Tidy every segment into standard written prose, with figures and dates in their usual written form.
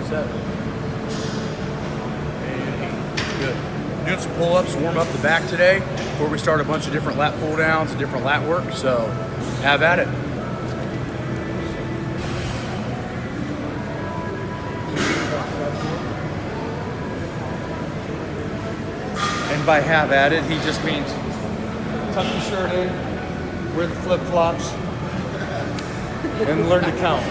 7, and 8. Good. Doing some pull-ups to warm up the back today before we start a bunch of different lat pull-downs and different lat work. So have at it. And by have at it, he just means tuck the shirt in, wear the flip-flops, and learn to count.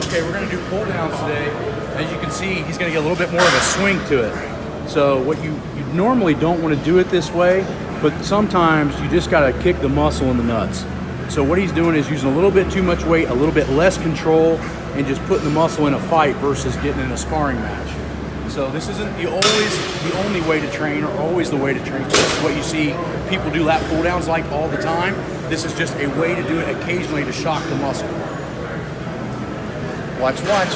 Okay, we're going to do pull downs today. As you can see, he's going to get a little bit more of a swing to it. So what you normally don't want to do it this way, but sometimes you just got to kick the muscle in the nuts. So what he's doing is using a little bit too much weight, a little bit less control, and just putting the muscle in a fight versus getting in a sparring match. So this isn't the only way to train or always the way to train. This is what you see people do lat pull downs like all the time. This is just a way to do it occasionally to shock the muscle. Watch, watch.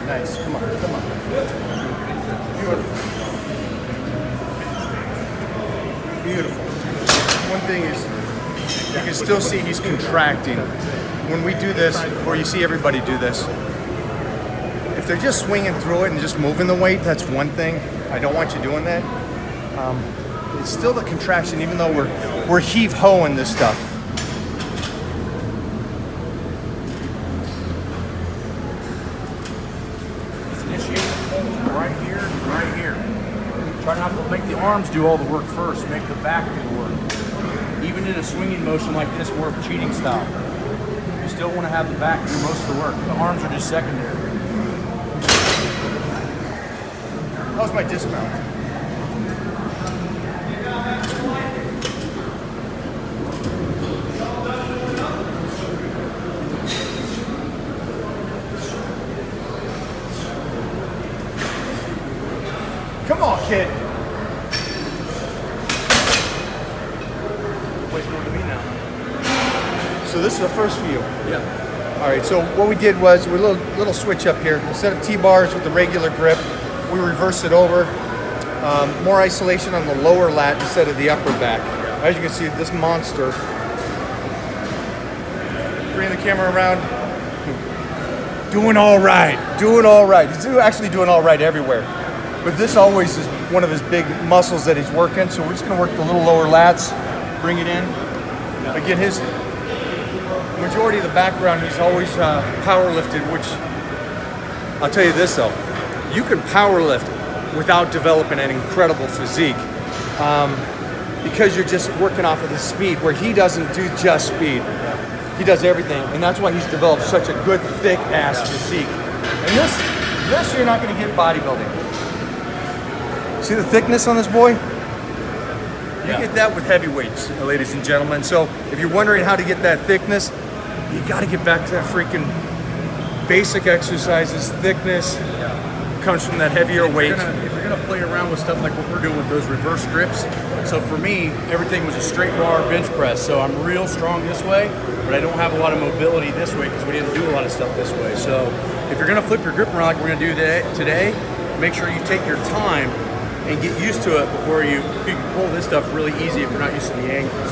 Nice, come on, come on. Beautiful. Beautiful. One thing is, you can still see he's contracting. When we do this, or you see everybody do this, if they're just swinging through it and just moving the weight, that's one thing. I don't want you doing that. It's still the contraction, even though we're heave-hoing this stuff. Right here, right here. Try not to make the arms do all the work first. Make the back do the work. Even in a swinging motion like this, more of a cheating style, you still want to have the back do most of the work. The arms are just secondary. How's my dismount? Come on, kid. So this is the first for you. Yeah. All right, so what we did was, we little switch up here. Instead of T-bars with the regular grip, we reverse it over. More isolation on the lower lat instead of the upper back. As you can see, this monster. Bring the camera around. Doing all right, doing all right. He's actually doing all right everywhere. But this always is one of his big muscles that he's working, so we're just gonna work the little lower lats, bring it in. Again, his majority of the background, he's always power lifted, which, I'll tell you this though, you can power lift without developing an incredible physique because you're just working off of the speed, where he doesn't do just speed. He does everything, and that's why he's developed such a good, thick ass physique. And this you're not gonna get bodybuilding. See the thickness on this boy? You get that with heavyweights, ladies and gentlemen. So if you're wondering how to get that thickness, you gotta get back to that freaking basic exercises. Thickness comes from that heavier weight. If you're gonna play around with stuff like what we're doing with those reverse grips, so for me, everything was a straight bar bench press. So I'm real strong this way, but I don't have a lot of mobility this way because we didn't do a lot of stuff this way. So if you're gonna flip your grip around like we're gonna do today, make sure you take your time and get used to it before you can pull this stuff really easy if you're not used to the angles.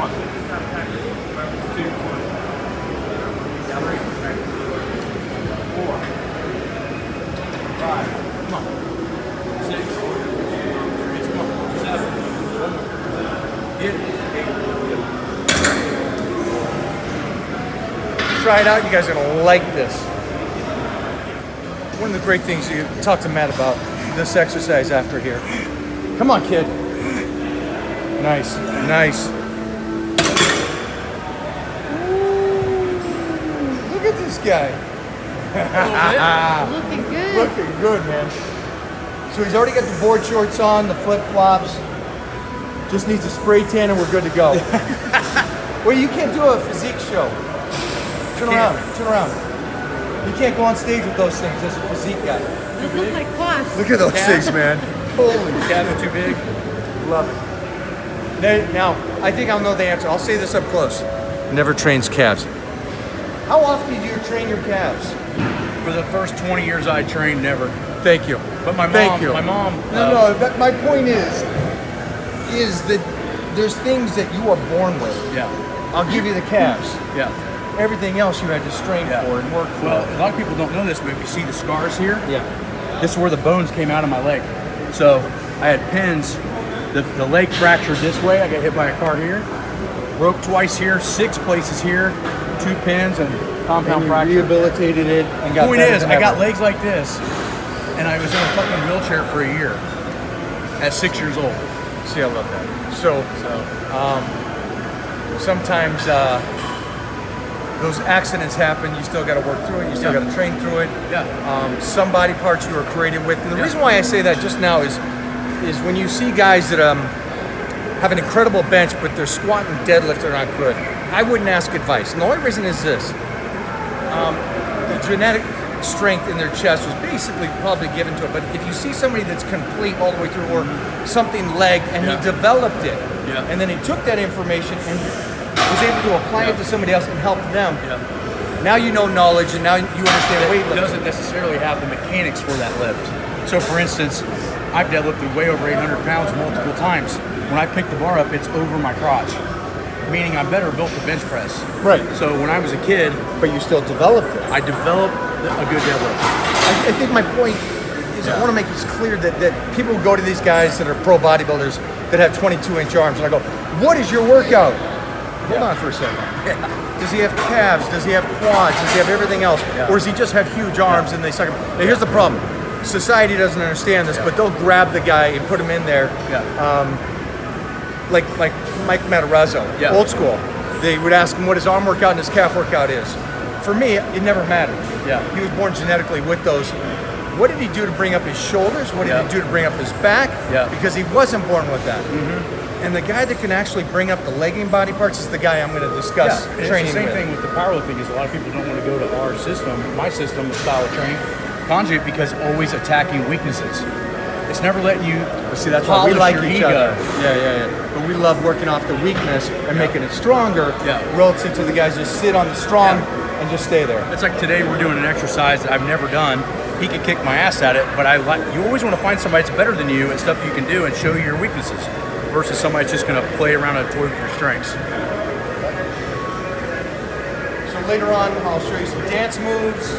1, 2, 3, 4, 5, come on, 6, come on, 7, 1 more. Get it, 8, try it out. You guys are gonna like this. One of the great things you talk to Matt about this exercise after here. Come on, kid. Nice, nice. Look at this guy. Looking good. Looking good, man. So he's already got the board shorts on, the flip-flops. Just needs a spray tan and we're good to go. Well, you can't do a physique show. Turn around, turn around. You can't go on stage with those things as a physique guy. Those look like quads. Look at those things, man. Holy Cabin too big. love it. Now, I think I'll know the answer. I'll say this up close. Never trains calves. How often do you train your calves? For the first 20 years I trained, never. Thank you. But my Thank mom, you. my mom. No, my point is that there's things that you are born with. Yeah. I'll give you the calves. Yeah. Everything else you had to strain for and work for. Well, a lot of people don't know this, but if you see the scars here, Yeah. this is where the bones came out of my leg. So I had pins. The leg fractured this way. I got hit by a car here. Broke twice here. 6 places here. 2 pins and compound And you fracture. rehabilitated it and got Point better is, than I got ever. legs like this, and I was in a fucking wheelchair for a year at 6 years old. See, I love that. So sometimes those accidents happen. You still got to work through it. You still Yeah. got to train through it. Yeah. Some body parts you are created with. And the Yeah. reason why I say that just now is when you see guys that have an incredible bench, but their squat and deadlift are not good. I wouldn't ask advice. And the only reason is this: the genetic strength in their chest was basically probably given to it. But if you see somebody that's complete all the way through, or something leg, and Yeah. he developed it, Yeah. and then he took that information and was able to apply it to somebody else and help them. Yeah. Now you know knowledge, and now you understand It weightlifting. doesn't necessarily have the mechanics for that lift. So, for instance, I've deadlifted way over 800 pounds multiple times. When I pick the bar up, it's over my crotch, meaning I'm better built to bench press. Right. So when I was a kid, But you still developed it. I developed a good deadlift. I think my point is I want to make it clear that people go to these guys that are pro bodybuilders that have 22-inch arms, and I go, what is your workout? Hold on for a second. Does he have calves? Does he have quads? Does he have everything else? Yeah. Or does he just have huge arms and they suck him? Now, here's the problem. Society doesn't understand this, but they'll grab the guy and put him in there. Yeah. Like Mike Matarazzo, Yeah. old school. They would ask him what his arm workout and his calf workout is. For me, it never mattered. Yeah. He was born genetically with those. What did he do to bring up his shoulders? What did Yeah. he do to bring up his back? Yeah. Because he wasn't born with that. And the guy that can actually bring up the legging body parts is the guy I'm going to discuss It's training the same with. thing with the powerlifting is a lot of people don't want to go to our system, my system, the style of training, conjugate, because always attacking weaknesses. It's never letting you See, that's why we polish like your each ego. other. Yeah. But we love working off the weakness and making it stronger Yeah. relative to the guys just sit on the strong and just stay there. It's like today we're doing an exercise that I've never done. He can kick my ass at it, but you always want to find somebody that's better than you at stuff you can do and show you your weaknesses versus somebody that's just going to play around and toy with your strengths. So later on, I'll show you some dance moves.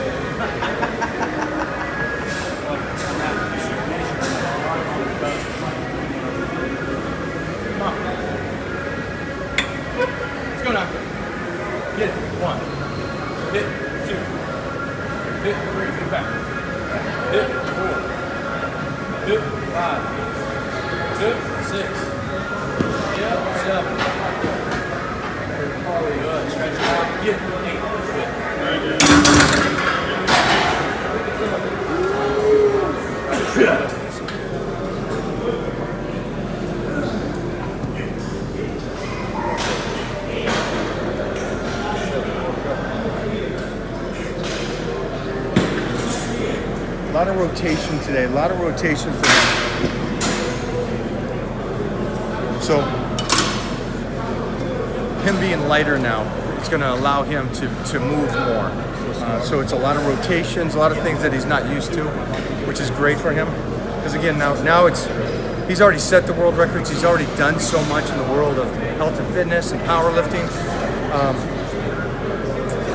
Let's go now. Hit it. 1. Hit 2. Hit 3. Get back. Hit 4. Hit 5. Hit 6. Hit 7. Good. Stretch it out. Hit 8. Good. A lot of rotation today, a lot of rotation for him. So, him being lighter now, it's going to allow him to move more. So it's a lot of rotations, a lot of things that he's not used to, which is great for him. Because again, now he's already set the world records. He's already done so much in the world of health and fitness and powerlifting.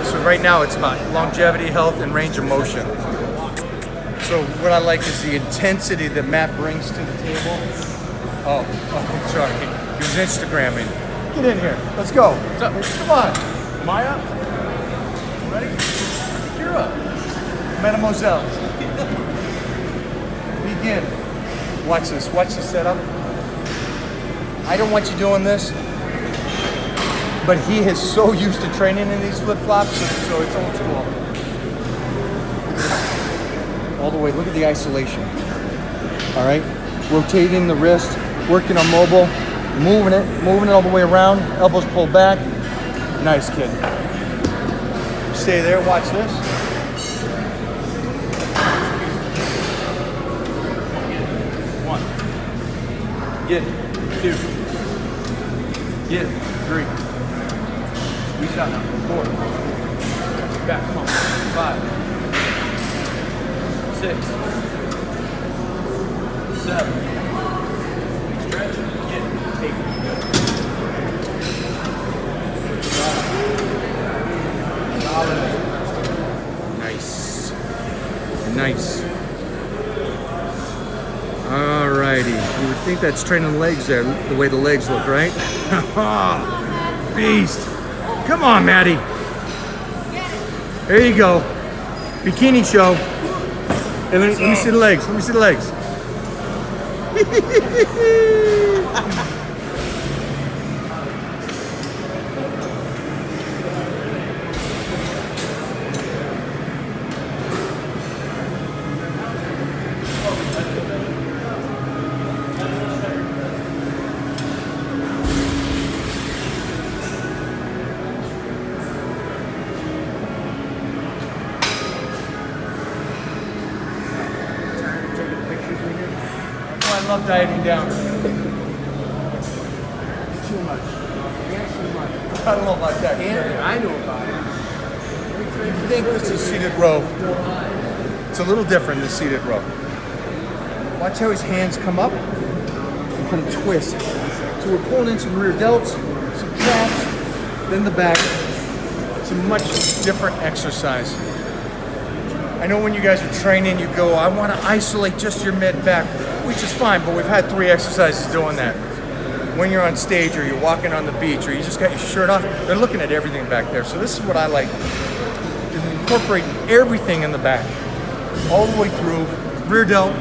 So right now it's about longevity, health, and range of motion. So what I like is the intensity that Matt brings to the table. Oh, sorry. He was Instagramming. Get in here. Let's go. What's up? Come on. Am I up? buddy. You're up. Mademoiselle. Begin. Watch this. Watch the setup. I don't want you doing this, but he is so used to training in these flip-flops, so it's old school. All the way. Look at the isolation. All right. Rotating the wrist, working on mobile, moving it all the way around. Elbows pulled back. Nice, kid. Stay there. Watch this. One. Get. Two. Get. Three. Squeeze out now. Four. Back. Come on. 5. 6. 7. Stretch. Get. 8. Good. Solid. Nice. Nice. Alrighty. You would think that's training the legs there, the way the legs look, right? Beast. Come on, Maddie. There you go. Bikini show. Hey, let me see the legs. Let me see the legs. I love dieting down. Too much. I don't know about that. I know about it. You think this is seated row? It's a little different than seated row. Watch how his hands come up and kind of twist. So we're pulling in some rear delts, some traps, then the back. It's a much different exercise. I know when you guys are training, you go, I want to isolate just your mid back, which is fine, but we've had 3 exercises doing that. When you're on stage or you're walking on the beach or you just got your shirt off, they're looking at everything back there. So this is what I like, is incorporating everything in the back, all the way through, rear delt,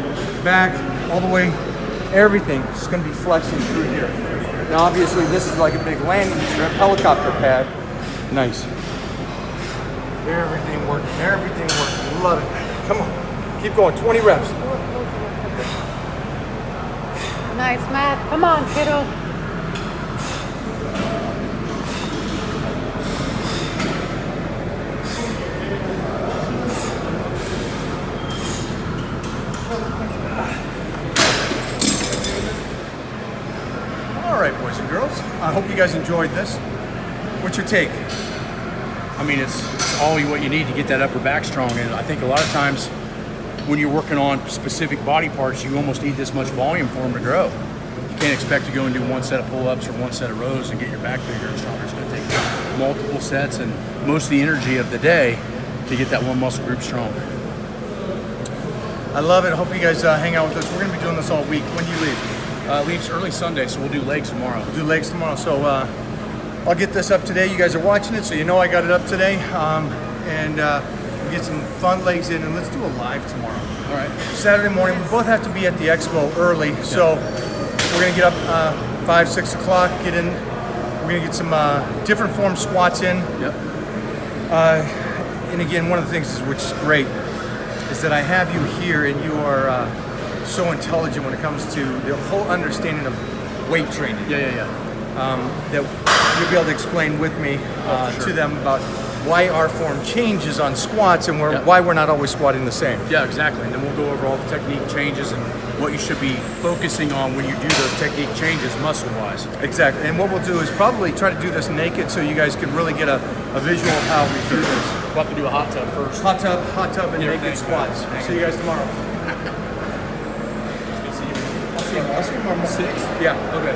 back, all the way, everything. It's going to be flexing through here. Now obviously this is like a big landing strip, helicopter pad. Nice. Everything working, everything working. Love it. Come on. Keep going. 20 reps. Nice, Matt. Come on, kiddo. All right, boys and girls. I hope you guys enjoyed this. What's your take? I mean, it's all what you need to get that upper back strong. And I think a lot of times when you're working on specific body parts, you almost need this much volume for them to grow. You can't expect to go and do 1 set of pull-ups or 1 set of rows and get your back bigger and stronger. It's going to take multiple sets and most of the energy of the day to get that one muscle group strong. I love it. I hope you guys hang out with us. We're going to be doing this all week. When do you leave? Leaves early Sunday, so we'll do legs tomorrow. We'll do legs tomorrow. So I'll get this up today. You guys are watching it, so you know I got it up today. And we'll get some fun legs in, and let's do a live tomorrow. All right. Saturday morning. We both have to be at the expo early, so we're going to get up 5, 6 o'clock, get in. We're going to get some different form squats in. Yep. And again, one of the things which is great is that I have you here, and you are so intelligent when it comes to the whole understanding of weight training. Yeah. That you'll be able to explain with me to them about why our form changes on squats and why we're not always squatting the same. Yeah, exactly. And then we'll go over all the technique changes and what you should be focusing on when you do those technique changes muscle-wise. Exactly. And what we'll do is probably try to do this naked so you guys can really get a visual of how we do this. We'll have to do a hot tub first. Hot tub, and naked squats. See you guys tomorrow. I'll see you tomorrow. 6? Yeah. Okay.